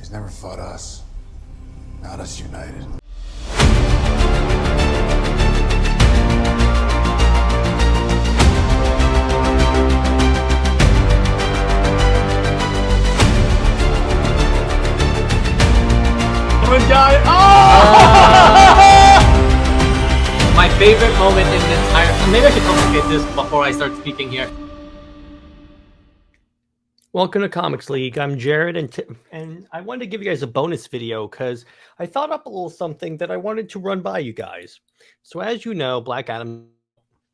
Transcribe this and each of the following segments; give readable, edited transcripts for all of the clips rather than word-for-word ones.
He's never fought us. Not us united. My favorite moment in the entire... Maybe I should complicate this before I start speaking here. Welcome to Comics League. I'm Jared, and I wanted to give you guys a bonus video because I thought up a little something that I wanted to run by you guys. So as you know, Black Adam,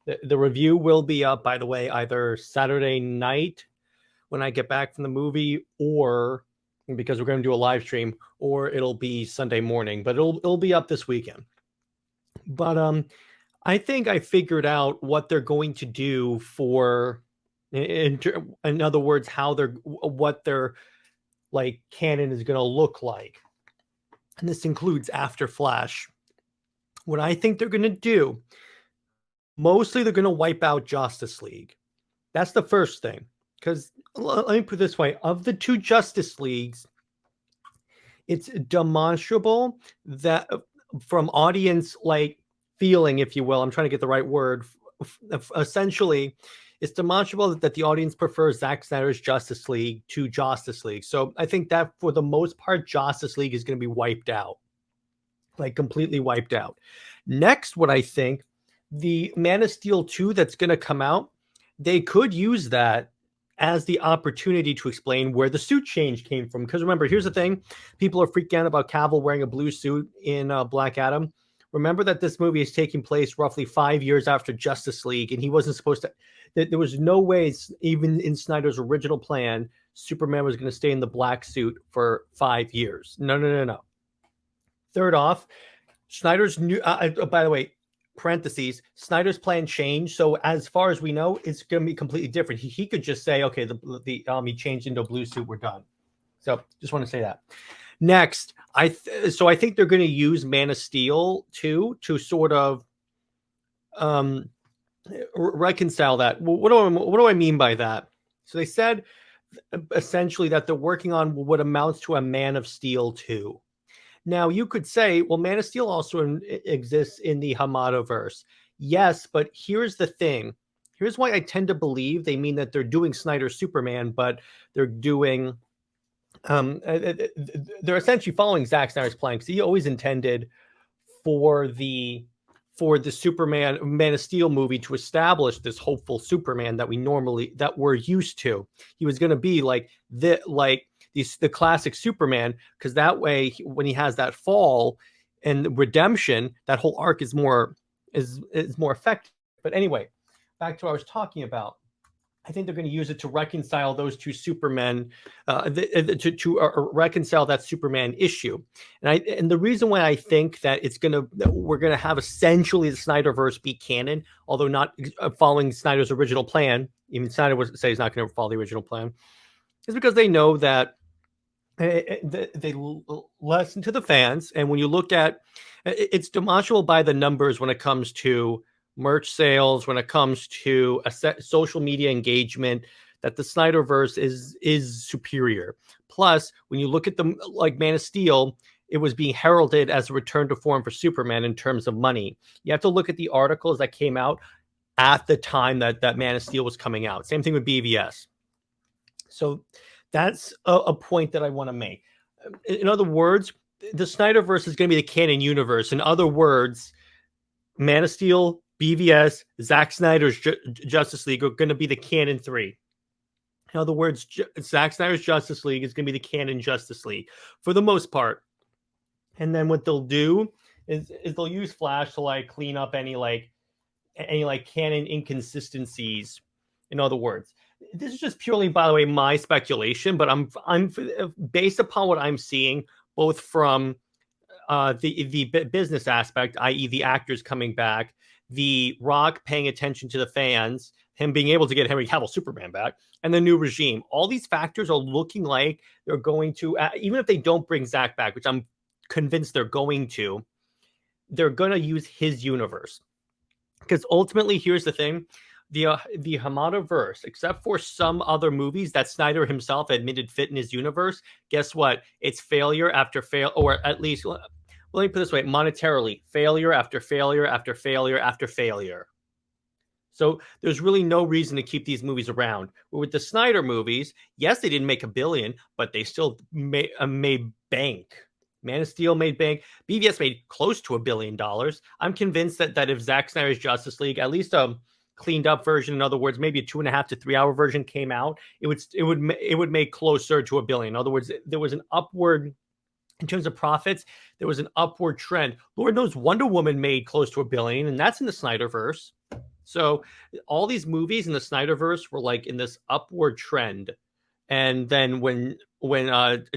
the review will be up, by the way, either Saturday night when I get back from the movie, or because we're going to do a live stream, or it'll be Sunday morning, but it'll be up this weekend. But I think I figured out what they're going to do for, in other words, what their like canon is going to look like, and this includes after Flash. What I think they're going to do, mostly they're going to wipe out Justice League. That's the first thing, because let me put it this way: of the two Justice Leagues, it's demonstrable that from audience like feeling, if you will, I'm trying to get the right word, essentially it's demonstrable that the audience prefers Zack Snyder's Justice League to Justice League. So I think that for the most part, Justice League is going to be wiped out, like completely wiped out. Next, what I think, the Man of Steel 2 that's going to come out, they could use that as the opportunity to explain where the suit change came from. Because remember, here's the thing. People are freaking out about Cavill wearing a blue suit in Black Adam. Remember that this movie is taking place roughly 5 years after Justice League, and he wasn't supposed to... There was no way, even in Snyder's original plan, Superman was going to stay in the black suit for 5 years. No. Third off, Snyder's new... by the way, parentheses, Snyder's plan changed, so as far as we know, it's going to be completely different. He could just say, okay, he changed into a blue suit, we're done. So just want to say that. Next, I think they're going to use Man of Steel 2 to sort of reconcile that. What do I mean by that? So they said essentially that they're working on what amounts to a Man of Steel 2. Now, you could say, well, Man of Steel also exists in the SnyderVerse. Yes, but here's the thing. Here's why I tend to believe they mean that they're doing Snyder's Superman, but they're doing... they're essentially following Zack Snyder's plan, because he always intended for the Superman Man of Steel movie to establish this hopeful Superman that we're used to. He was going to be like the classic Superman, because that way when he has that fall and redemption, that whole arc is more effective. But anyway, back to what I was talking about. I think they're going to use it to reconcile those two Supermen, to reconcile that Superman issue. And the reason why I think that we're going to have essentially the SnyderVerse be canon, although not following Snyder's original plan. Even Snyder would say he's not going to follow the original plan, is because they know that they listen to the fans. And when you look at, it's demonstrable by the numbers when it comes to merch sales, when it comes to social media engagement, that the SnyderVerse is superior. Plus, when you look at like Man of Steel, it was being heralded as a return to form for Superman in terms of money. You have to look at the articles that came out at the time that Man of Steel was coming out. Same thing with BVS. So that's a point that I want to make. In other words, the SnyderVerse is going to be the canon universe. In other words, Man of Steel, BVS, Zack Snyder's Justice League are going to be the canon 3. In other words, Zack Snyder's Justice League is going to be the canon Justice League for the most part. And then what they'll do is they'll use Flash to like clean up any canon inconsistencies. In other words, this is just purely, by the way, my speculation, but I'm based upon what I'm seeing, both from the business aspect, i.e., the actors coming back, the Rock paying attention to the fans, him being able to get Henry Cavill Superman back, and the new regime. All these factors are looking like they're going to, even if they don't bring Zack back, which I'm convinced they're going to use his universe. Because ultimately, here's the thing. the Hamada-verse, except for some other movies that Snyder himself admitted fit in his universe, guess what? It's failure after fail, or at least, let me put it this way, monetarily, failure after failure after failure after failure. So there's really no reason to keep these movies around. But with the Snyder movies, yes, they didn't make $1 billion, but they still made bank. Man of Steel made bank. BVS made close to $1 billion. I'm convinced that if Zack Snyder's Justice League, at least a cleaned up version, in other words, maybe a 2.5 to 3 hour version came out, it would make closer to $1 billion. In other words, there was an upward. In terms of profits, there was an upward trend. Lord knows Wonder Woman made close to $1 billion, and that's in the SnyderVerse. So all these movies in the SnyderVerse were like in this upward trend. And then when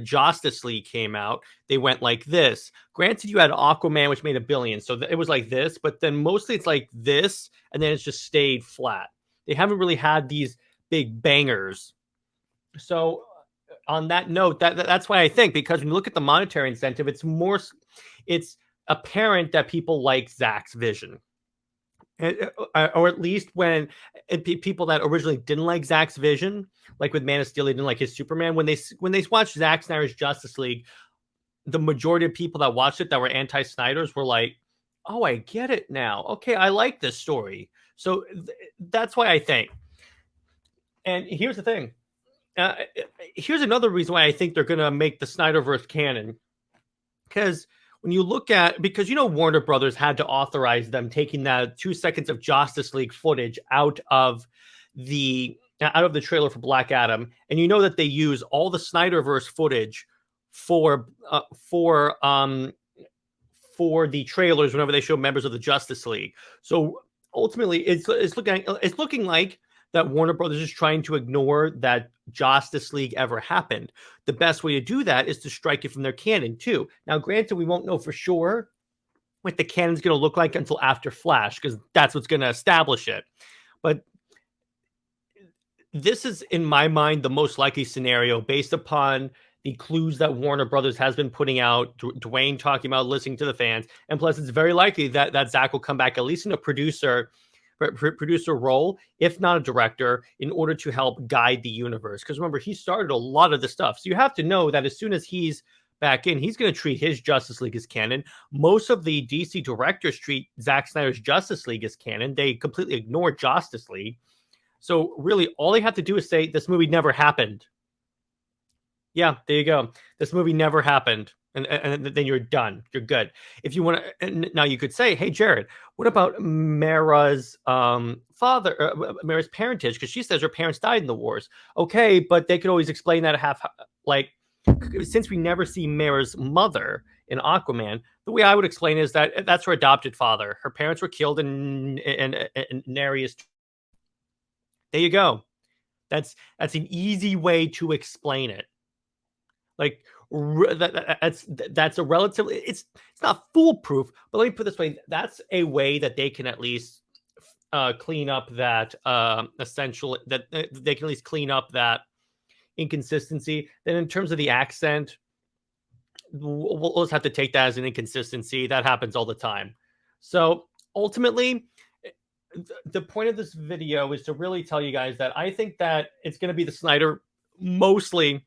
Justice League came out, they went like this. Granted, you had Aquaman, which made $1 billion. So it was like this, but then mostly it's like this, and then it's just stayed flat. They haven't really had these big bangers. So on that note, that's why I think, because when you look at the monetary incentive, it's apparent that people like Zack's vision. Or at least when people that originally didn't like Zack's vision, like with Man of Steel, they didn't like his Superman. When they watched Zack Snyder's Justice League, the majority of people that watched it that were anti-Snyders were like, "Oh, I get it now. Okay, I like this story." So that's why I think. And here's the thing. Here's another reason why I think they're going to make the SnyderVerse canon, because when you look at, because Warner Brothers had to authorize them taking that 2 seconds of Justice League footage out of the trailer for Black Adam, and that they use all the SnyderVerse footage for the trailers whenever they show members of the Justice League. So ultimately, it's looking like that Warner Brothers is trying to ignore that Justice League ever happened. The best way to do that is to strike it from their canon too. Now, granted, we won't know for sure what the canon's going to look like until after Flash, because that's what's going to establish it. But this is, in my mind, the most likely scenario based upon the clues that Warner Brothers has been putting out, Dwayne talking about listening to the fans, and plus it's very likely that Zack will come back at least in a producer role, if not a director, in order to help guide the universe. Because remember, he started a lot of the stuff. So you have to know that as soon as he's back in, he's going to treat his Justice League as canon. Most of the DC directors treat Zack Snyder's Justice League as canon. They completely ignore Justice League. So really, all they have to do is say, this movie never happened. Yeah, there you go. This movie never happened. And then you're done. You're good. If you want to, now you could say, hey, Jared, what about Mara's Mara's parentage? Because she says her parents died in the wars. Okay, but they could always explain that since we never see Mara's mother in Aquaman, the way I would explain is that that's her adopted father. Her parents were killed in Nereus. There you go. That's an easy way to explain it. Like, that's a relatively, it's not foolproof, but let me put it this way, that's a way that they can at least clean up that essential, that they can at least clean up that inconsistency. Then in terms of the accent, we'll just have to take that as an inconsistency. That happens all the time. So ultimately, the point of this video is to really tell you guys that I think that it's going to be mostly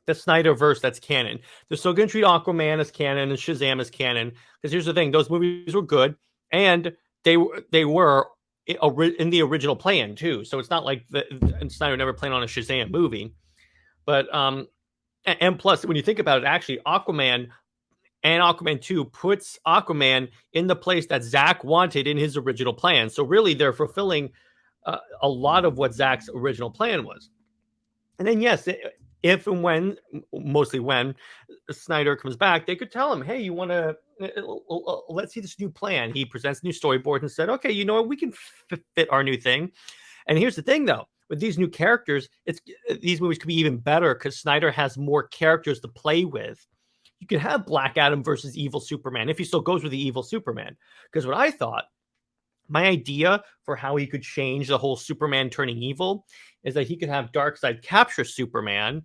the SnyderVerse that's canon. They're still going to treat Aquaman as canon and Shazam as canon, because here's the thing, those movies were good, and they were in the original plan too. So it's not like Snyder never planned on a Shazam movie. But and plus, when you think about it, actually Aquaman and Aquaman 2 puts Aquaman in the place that Zack wanted in his original plan. So really, they're fulfilling a lot of what Zack's original plan was. And then yes, if and when, mostly when, Snyder comes back, they could tell him, hey, you want to, let's see this new plan. He presents a new storyboard and said, okay, we can fit our new thing. And here's the thing, though. With these new characters, these movies could be even better because Snyder has more characters to play with. You could have Black Adam versus evil Superman, if he still goes with the evil Superman. Because what I thought, my idea for how he could change the whole Superman turning evil is that he could have Darkseid capture Superman,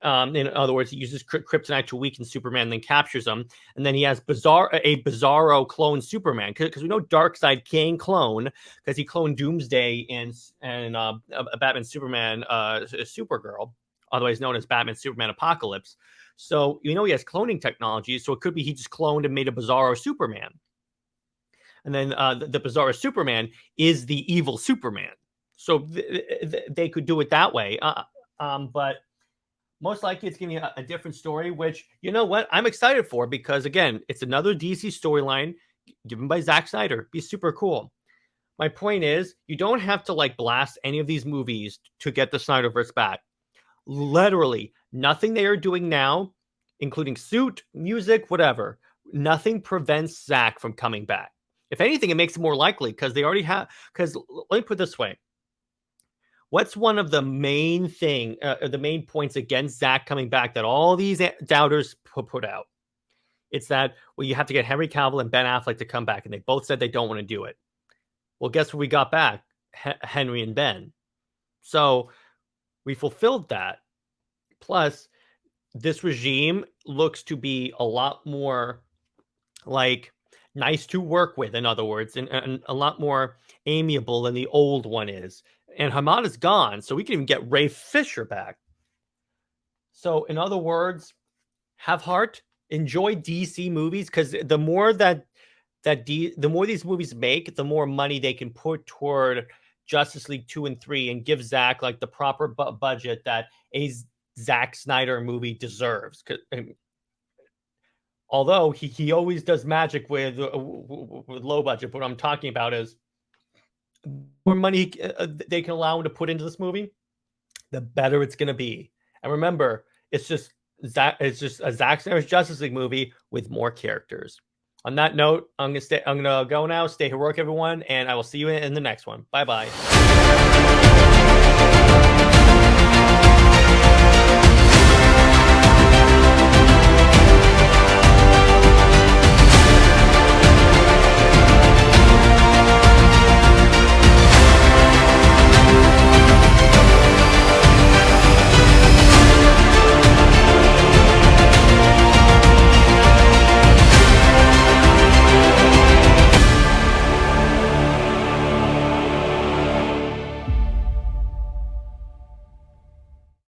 In other words, he uses kryptonite to weaken Superman, then captures him. And then he has a Bizarro clone Superman, because we know Darkseid can clone, because he cloned Doomsday and Batman Superman Supergirl, otherwise known as Batman Superman Apocalypse. So he has cloning technology. So it could be he just cloned and made a Bizarro Superman. And then the Bizarro Superman is the evil Superman. So they could do it that way. But most likely it's going to be a different story, which, you know what, I'm excited for, because, again, it's another DC storyline given by Zack Snyder. Be super cool. My point is, you don't have to, like, blast any of these movies to get the SnyderVerse back. Literally, nothing they are doing now, including suit, music, whatever, nothing prevents Zack from coming back. If anything, it makes it more likely, because they already have, because let me put it this way. What's one of the main points against Zack coming back that all these doubters put out? It's that, well, you have to get Henry Cavill and Ben Affleck to come back, and they both said they don't want to do it. Well, guess what we got back? Henry and Ben. So we fulfilled that. Plus, this regime looks to be a lot more like nice to work with, in other words, and a lot more amiable than the old one is. And Hamada's gone, so we can even get Ray Fisher back. So, in other words, have heart, enjoy DC movies, because the more the more these movies make, the more money they can put toward Justice League 2 and 3, and give Zack like the proper budget that a Zack Snyder movie deserves. Although he always does magic with low budget, but what I'm talking about is more money they can allow him to put into this movie, the better it's going to be. And remember, it's just a Zack Snyder's Justice League movie with more characters. On that note, I'm gonna go now. Stay heroic, everyone, and I will see you in the next one. Bye bye.